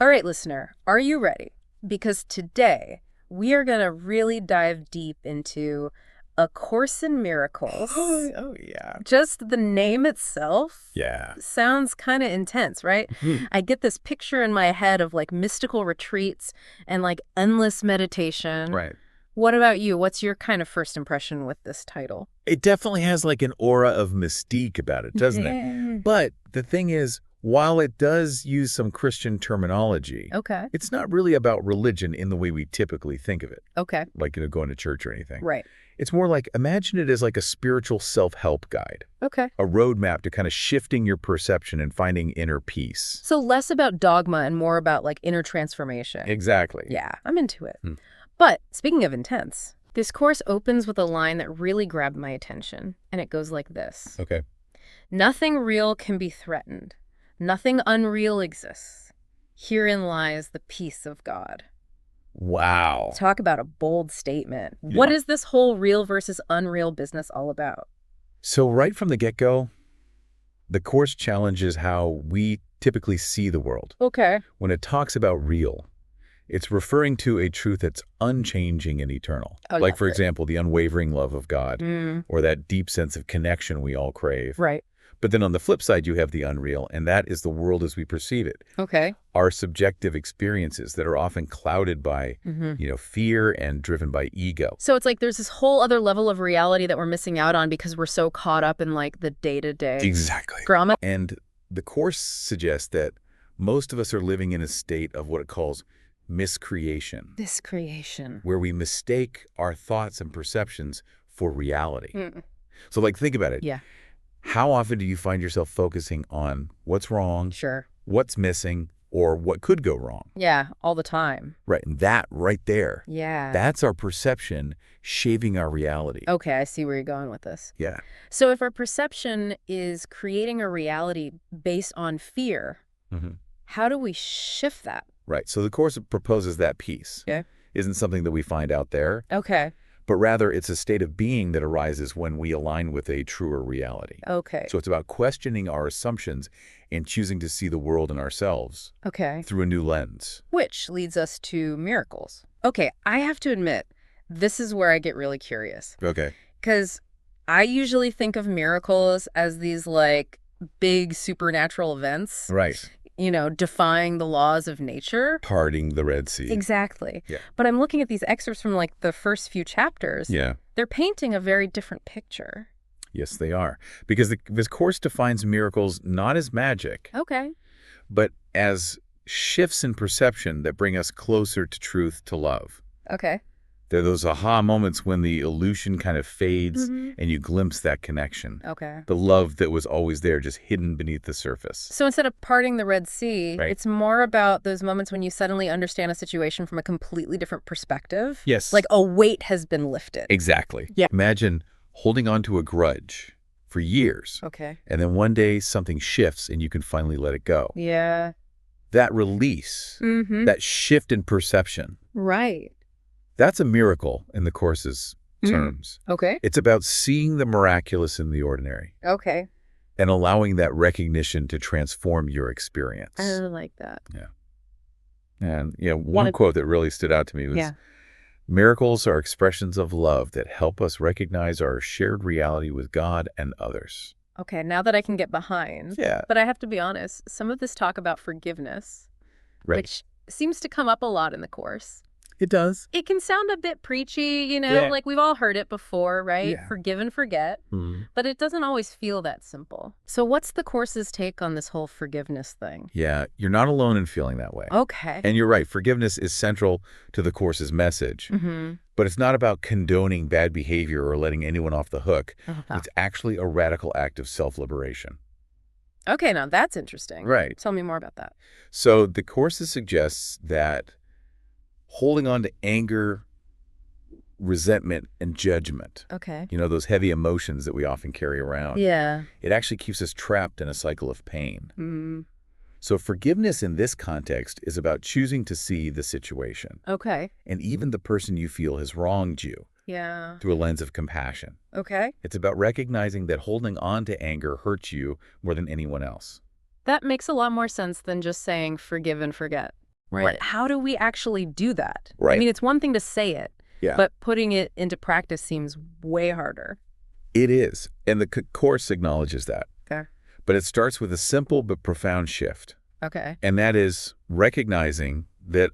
All right, listener, are you ready? Because today we are going to really dive deep into A Course in Miracles. Oh, yeah. Just the name itself Yeah. sounds kind of intense, right? Mhm. I get this picture in my head of like mystical retreats and like endless meditation. Right. What about you? What's your kind of first impression with this title? It definitely has like an aura of mystique about it, doesn't it? Yeah. But the thing is, while it does use some Christian terminology, Okay. it's not really about religion in the way we typically think of it, Okay. like, going to church or anything. Right. It's more like, imagine it as like a spiritual self-help guide, Okay. a roadmap to kind of shifting your perception and finding inner peace. So less about dogma and more about like inner transformation. Exactly. Yeah, I'm into it. Hmm. But speaking of intense, this course opens with a line that really grabbed my attention, and it goes like this. Okay. Nothing real can be threatened. Nothing unreal exists. Herein lies the peace of God. Wow. Talk about a bold statement. Yeah. What is this whole real versus unreal business all about? So right from the get-go, the Course challenges how we typically see the world. Okay. When it talks about real, it's referring to a truth that's unchanging and eternal. Oh, Like, that's for it. example, the unwavering love of God, Mm, or that deep sense of connection we all crave. right. But then on the flip side, you have the unreal, and that is the world as we perceive it. Okay. Our subjective experiences that are often clouded by, fear and driven by ego. So it's like there's this whole other level of reality that we're missing out on because we're so caught up in like the day-to-day Exactly. drama. And the Course suggests that most of us are living in a state of what it calls miscreation, This creation. where we mistake our thoughts and perceptions for reality. Mm. So, like, think about it. Yeah, How often do you find yourself focusing on what's wrong, sure. what's missing, or what could go wrong? Yeah, all the time. Right, and that right there, Yeah. that's our perception shaping our reality. Okay, I see where you're going with this. Yeah, So if our perception is creating a reality based on fear, how do we shift that? right. So the Course proposes that peace Yeah. isn't something that we find out there, Okay. but rather it's a state of being that arises when we align with a truer reality. Okay. So it's about questioning our assumptions and choosing to see the world and ourselves Okay. through a new lens. Which leads us to miracles. Okay, I have to admit, this is where I get really curious. Okay. Because I usually think of miracles as these like big supernatural events, Right. Defying the laws of nature. Parting the Red Sea. Exactly. Yeah. But I'm looking at these excerpts from like the first few chapters. Yeah. They're painting a very different picture. Yes, they are. Because this Course defines miracles not as magic, Okay. but as shifts in perception that bring us closer to truth, to love. Okay. They're those aha moments when the illusion kind of fades Mhm. and you glimpse that connection. Okay. The love that was always there, just hidden beneath the surface. So instead of parting the Red Sea, Right. it's more about those moments when you suddenly understand a situation from a completely different perspective. Yes. Like a weight has been lifted. Exactly. Yeah. Imagine holding on to a grudge for years, Okay. and then one day something shifts and you can finally let it go. Yeah. That release, Mm-hmm. that shift in perception, Right. that's a miracle in the Course's terms. Okay. It's about seeing the miraculous in the ordinary Okay. and allowing that recognition to transform your experience. I like that. And one Wanna- quote that really stood out to me was, Yeah. miracles are expressions of love that help us recognize our shared reality with God and others. Okay, now that I can get behind. Yeah. But I have to be honest, some of this talk about forgiveness, Right. which seems to come up a lot in the Course. It does. It can sound a bit preachy, Yeah. like we've all heard it before, right? Yeah. Forgive and forget. But it doesn't always feel that simple. So what's the Course's take on this whole forgiveness thing? Yeah, you're not alone in feeling that way. Okay. And you're right, forgiveness is central to the Course's message. Mm-hmm. But it's not about condoning bad behavior or letting anyone off the hook. Oh. It's actually a radical act of self-liberation. Okay, now that's interesting. Right. Tell me more about that. So the Course suggests that holding on to anger, resentment, and judgment, Okay. those heavy emotions that we often carry around, Yeah. it actually keeps us trapped in a cycle of pain. Mm. So forgiveness in this context is about choosing to see the situation Okay. and even the person you feel has wronged you Yeah. through a lens of compassion. Okay. It's about recognizing that holding on to anger hurts you more than anyone else. That makes a lot more sense than just saying forgive and forget. Right. How do we actually do that? Right. I mean, it's one thing to say it, Yeah. but putting it into practice seems way harder. It is. And the Course acknowledges that. Okay. But it starts with a simple but profound shift. Okay. And that is recognizing that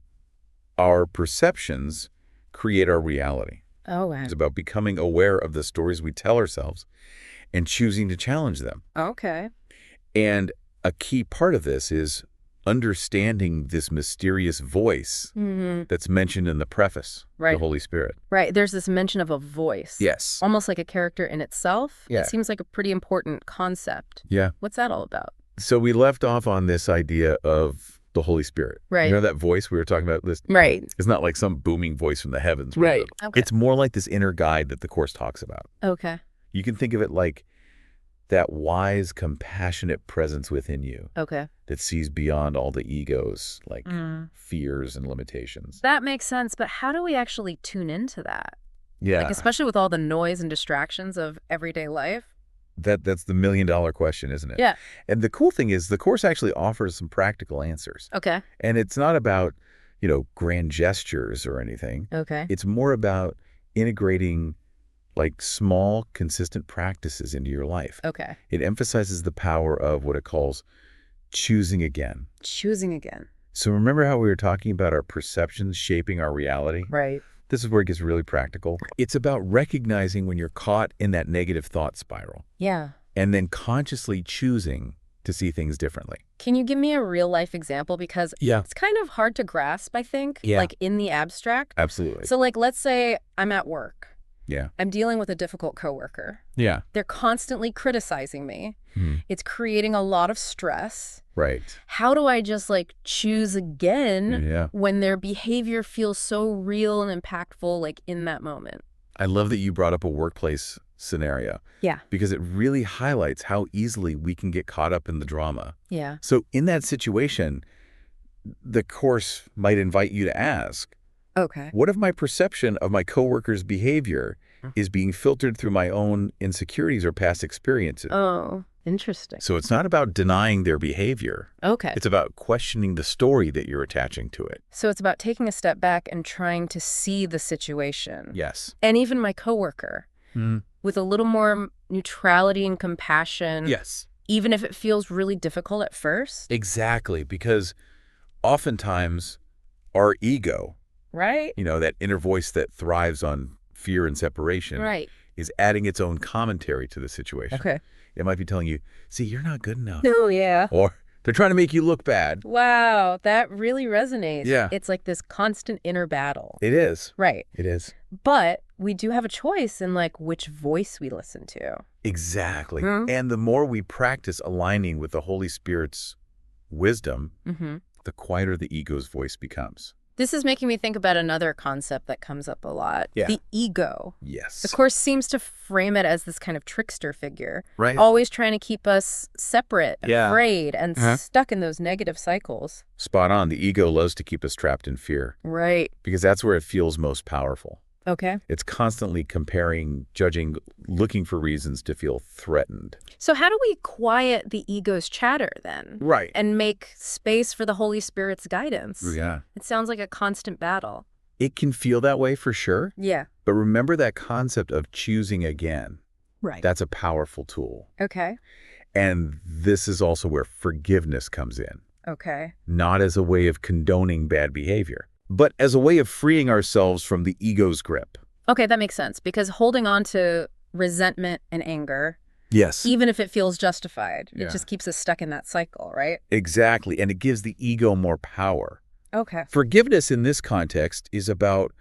our perceptions create our reality. Oh, wow. It's about becoming aware of the stories we tell ourselves and choosing to challenge them. Okay. And a key part of this is understanding this mysterious voice that's mentioned in the preface, Right. the Holy Spirit. Right. There's this mention of a voice. Yes. Almost like a character in itself. Yeah. It seems like a pretty important concept. Yeah. What's that all about? So we left off on this idea of the Holy Spirit. Right. You know that voice we were talking about? Right. It's not like some booming voice from the heavens. Right. Okay. It's more like this inner guide that the Course talks about. Okay. You can think of it like that wise, compassionate presence within you Okay. that sees beyond all the egos, like fears and limitations. That makes sense, but how do we actually tune into that? Yeah. Like, especially with all the noise and distractions of everyday life? That's the million-dollar question, isn't it? Yeah. And the cool thing is the Course actually offers some practical answers. Okay. And it's not about, grand gestures or anything. Okay. It's more about integrating like small, consistent practices into your life. Okay. It emphasizes the power of what it calls choosing again. Choosing again. So remember how we were talking about our perceptions shaping our reality? Right. This is where it gets really practical. It's about recognizing when you're caught in that negative thought spiral Yeah. and then consciously choosing to see things differently. Can you give me a real life example? Because Yeah. it's kind of hard to grasp, I think, Yeah. like in the abstract. Absolutely. So like, let's say I'm at work. Yeah. I'm dealing with a difficult coworker. Yeah. They're constantly criticizing me. Hmm. It's creating a lot of stress. Right. How do I just like choose again Yeah. when their behavior feels so real and impactful, like in that moment? I love that you brought up a workplace scenario. Yeah. Because it really highlights how easily we can get caught up in the drama. Yeah. So in that situation, the Course might invite you to ask, Okay. what if my perception of my coworker's behavior is being filtered through my own insecurities or past experiences? Oh, interesting. So it's not about denying their behavior. Okay. It's about questioning the story that you're attaching to it. So it's about taking a step back and trying to see the situation. Yes. And even my coworker with a little more neutrality and compassion. Yes. Even if it feels really difficult at first. Exactly. Because oftentimes our ego, Right? that inner voice that thrives on fear and separation, Right. is adding its own commentary to the situation. Okay. It might be telling you, see, you're not good enough. Oh, yeah. Or they're trying to make you look bad. Wow, that really resonates. Yeah. It's like this constant inner battle. It is. Right. It is. But we do have a choice in like which voice we listen to. Exactly. Mhm. And the more we practice aligning with the Holy Spirit's wisdom, the quieter the ego's voice becomes. This is making me think about another concept that comes up a lot. Yeah. The ego. Yes. The Course seems to frame it as this kind of trickster figure, Right. always trying to keep us separate, Yeah. afraid, and stuck in those negative cycles. Spot on. The ego loves to keep us trapped in fear Right. because that's where it feels most powerful. Okay. It's constantly comparing, judging, looking for reasons to feel threatened. So how do we quiet the ego's chatter then? Right. And make space for the Holy Spirit's guidance? Yeah. It sounds like a constant battle. It can feel that way for sure. Yeah. But remember that concept of choosing again. Right. That's a powerful tool. Okay. And this is also where forgiveness comes in. Okay. Not as a way of condoning bad behavior, but as a way of freeing ourselves from the ego's grip. Okay, that makes sense. Because holding on to resentment and anger, Yes. even if it feels justified, Yeah. it just keeps us stuck in that cycle, right? Exactly. And it gives the ego more power. Okay. Forgiveness in this context is about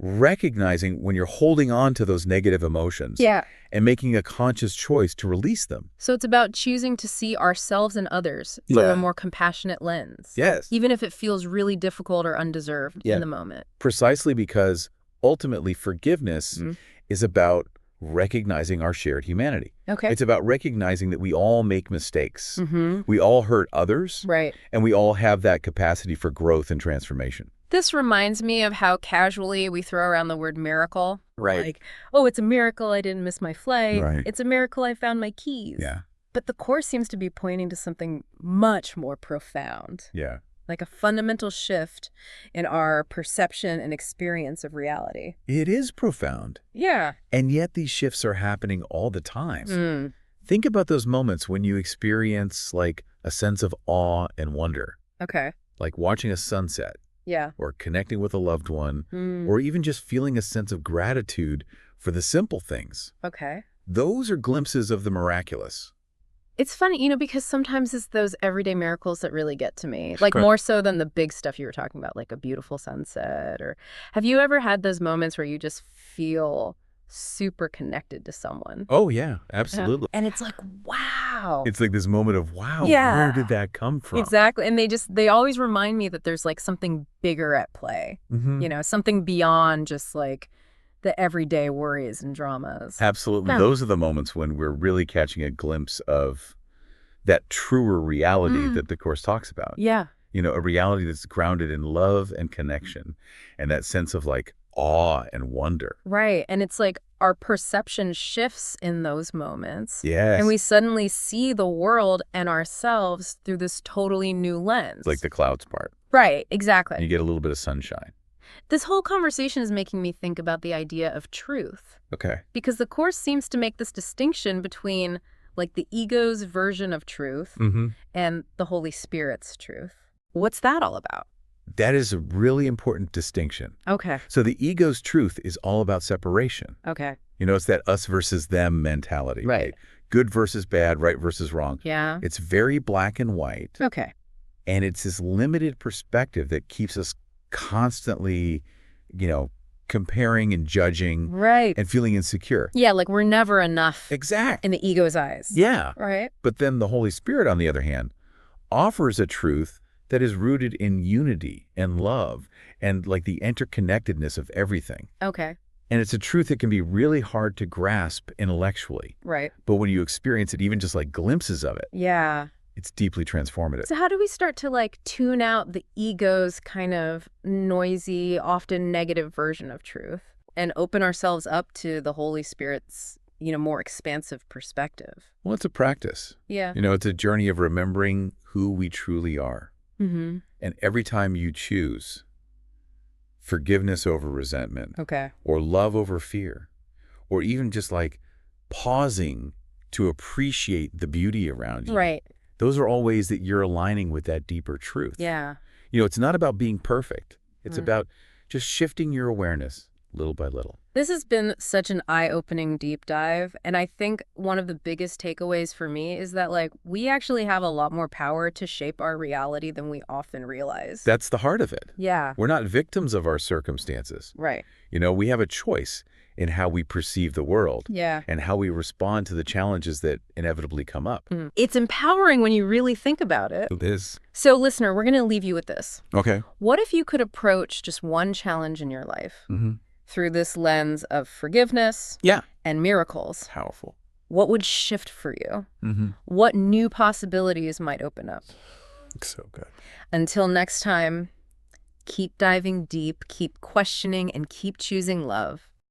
recognizing when you're holding on to those negative emotions Yeah. and making a conscious choice to release them. So it's about choosing to see ourselves and others through a more compassionate lens. Yes. Even if it feels really difficult or undeserved in the moment. Precisely because ultimately forgiveness is about recognizing our shared humanity. Okay. It's about recognizing that we all make mistakes. Mm-hmm. We all hurt others. Right. And we all have that capacity for growth and transformation. This reminds me of how casually we throw around the word miracle. Right. Like, oh, it's a miracle I didn't miss my flight. Right. It's a miracle I found my keys. Yeah. But the Course seems to be pointing to something much more profound. Yeah. Like a fundamental shift in our perception and experience of reality. It is profound. Yeah. And yet these shifts are happening all the time. Mm. Think about those moments when you experience like a sense of awe and wonder, Okay. like watching a sunset Yeah. or connecting with a loved one, Mm. or even just feeling a sense of gratitude for the simple things. Okay. Those are glimpses of the miraculous. It's funny, because sometimes it's those everyday miracles that really get to me, like more so than the big stuff you were talking about, like a beautiful sunset. Or have you ever had those moments where you just feel super connected to someone? Oh, yeah, Yeah. absolutely. And it's like, wow. It's like this moment of, wow, Yeah. where did that come from? Exactly. And they always remind me that there's like something bigger at play, something beyond just like the everyday worries and dramas. Absolutely. Yeah. Those are the moments when we're really catching a glimpse of that truer reality that the Course talks about. Yeah. A reality that's grounded in love and connection and that sense of like awe and wonder. Right. And it's like our perception shifts in those moments. Yes. And we suddenly see the world and ourselves through this totally new lens. It's like the clouds part. Right. Exactly. And you get a little bit of sunshine. This whole conversation is making me think about the idea of truth. Okay. Because the Course seems to make this distinction between like the ego's version of truth and the Holy Spirit's truth. What's that all about? That is a really important distinction. Okay. So the ego's truth is all about separation. Okay. It's that us versus them mentality. Right. Good versus bad, right versus wrong. Yeah. It's very black and white. Okay. And it's this limited perspective that keeps us constantly, comparing and judging Right. and feeling insecure. Yeah, like we're never enough Exact. in the ego's eyes. Yeah. Right. But then the Holy Spirit, on the other hand, offers a truth that is rooted in unity and love and like the interconnectedness of everything. Okay. And it's a truth that can be really hard to grasp intellectually. Right. But when you experience it, even just like glimpses of it, Yeah. it's deeply transformative. So how do we start to like tune out the ego's kind of noisy, often negative version of truth and open ourselves up to the Holy Spirit's, more expansive perspective? Well, it's a practice. Yeah. It's a journey of remembering who we truly are. Mm-hmm. And every time you choose forgiveness over resentment, Okay. or love over fear, or even just like pausing to appreciate the beauty around you. Right. Those are all ways that you're aligning with that deeper truth. Yeah. It's not about being perfect. It's about just shifting your awareness little by little. This has been such an eye-opening deep dive, and I think one of the biggest takeaways for me is that like we actually have a lot more power to shape our reality than we often realize. That's the heart of it. Yeah. We're not victims of our circumstances. Right. We have a choice in how we perceive the world Yeah. and how we respond to the challenges that inevitably come up. It's empowering when you really think about it. It is. So, listener, we're going to leave you with this. Okay. What if you could approach just one challenge in your life through this lens of forgiveness Yeah. and miracles? Powerful. What would shift for you? What new possibilities might open up? So good. Until next time, keep diving deep, keep questioning, and keep choosing love.